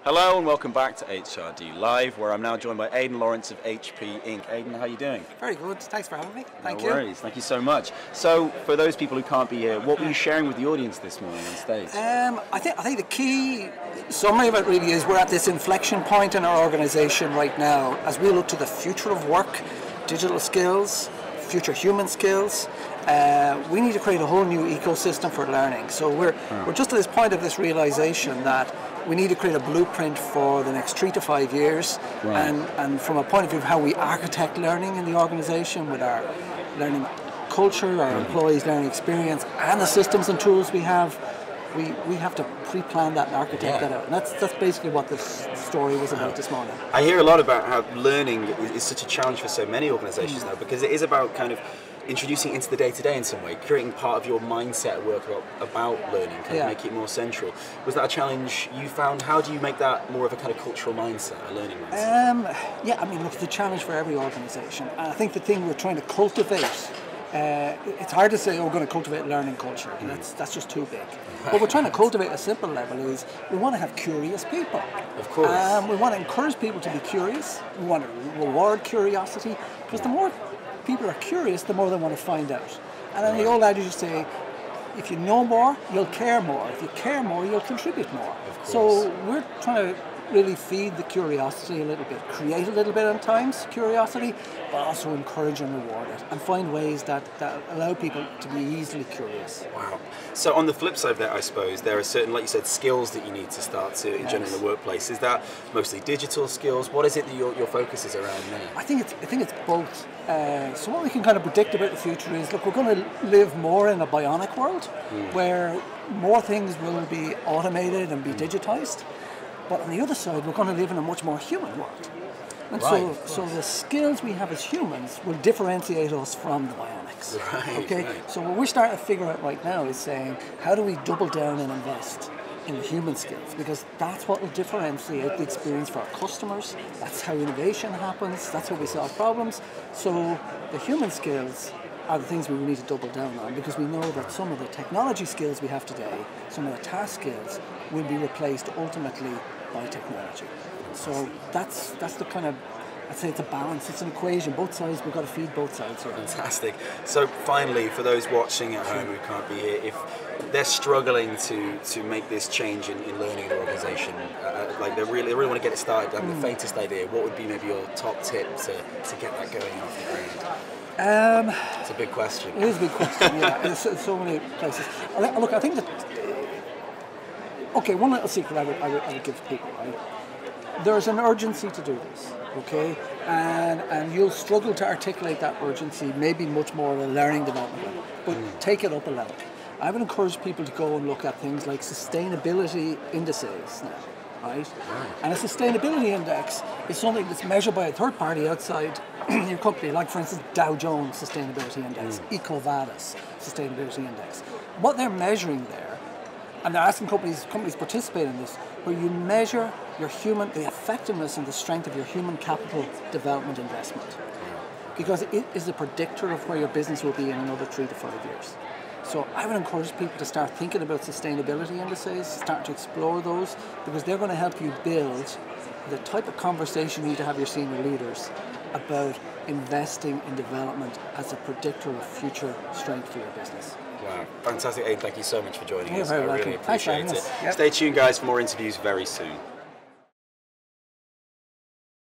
Hello and welcome back to HRD Live, where I'm now joined by Aidan Lawrence of HP Inc. Aidan, how are you doing? Very good. Thanks for having me. Thank you. No worries. Thank you so much. So, for those people who can't be here, what were you sharing with the audience this morning on stage? I think the key summary of it really is we're at this inflection point in our organisation right now as we look to the future of work, digital skills, future human skills. We need to create a whole new ecosystem for learning. So we're just at this point of this realisation that we need to create a blueprint for the next 3 to 5 years, and from a point of view of how we architect learning in the organisation with our learning culture, our employees' learning experience, and the systems and tools we have. We have to pre-plan that and architect that out. And that's basically what this story was about this morning. I hear a lot about how learning is such a challenge for so many organisations now, because it is about kind of introducing into the day-to-day in some way, creating part of your mindset at work about learning, kind of make it more central. Was that a challenge you found? How do you make that more of a kind of cultural mindset, a learning mindset? Yeah, I mean, look, it's a challenge for every organisation. And I think the thing we're trying to cultivate, it's hard to say, we're going to cultivate learning culture. That's just too big. What we're trying to cultivate at a simple level is we want to have curious people. Of course. We want to encourage people to be curious. We want to reward curiosity, because the more people are curious, the more they want to find out. And then the old adage you say, if you know more, you'll care more. If you care more, you'll contribute more. So we're trying to really feed the curiosity a little bit, create a little bit at times, curiosity, but also encourage and reward it, and find ways that allow people to be easily curious. Wow. So on the flip side of that, I suppose, there are certain, like you said, skills that you need to start to engender in the workplace. Is that mostly digital skills? What is it that your focus is around there? I think it's both. So what we can kind of predict about the future is, look, we're going to live more in a bionic world, where more things will be automated and be digitized. But on the other side, we're going to live in a much more human world. And so the skills we have as humans will differentiate us from the bionics. So what we're starting to figure out right now is saying, how do we double down and invest in the human skills? Because that's what will differentiate the experience for our customers. That's how innovation happens. That's how we solve problems. So the human skills are the things we need to double down on, because we know that some of the technology skills we have today, some of the task skills, will be replaced ultimately by technology. So that's the kind of, I'd say it's a balance, it's an equation. Both sides, we've got to feed both sides here. Fantastic. So finally, for those watching at home who can't be here, if they're struggling to make this change in learning in the organisation, like they really want to get it started, they have the faintest idea, what would be maybe your top tip to get that going off the ground? It's a big question. It is a big question, yeah. In so many places. Look, I think that, okay, one little secret I would give to people, right? There's an urgency to do this, okay? And you'll struggle to articulate that urgency, maybe much more at a learning development level, but take it up a level. I would encourage people to go and look at things like sustainability indices now. Right? And a sustainability index is something that's measured by a third party outside your company, like for instance Dow Jones Sustainability Index, EcoVadis Sustainability Index. What they're measuring there, and they're asking companies participate in this, where you measure the effectiveness and the strength of your human capital development investment. Because it is a predictor of where your business will be in another 3 to 5 years. So I would encourage people to start thinking about sustainability indices, start to explore those, because they're going to help you build the type of conversation you need to have your senior leaders about investing in development as a predictor of future strength for your business. Wow, fantastic. Aidan, thank you so much for joining us. You're very welcome. Really appreciate it. Stay tuned, guys, for more interviews very soon.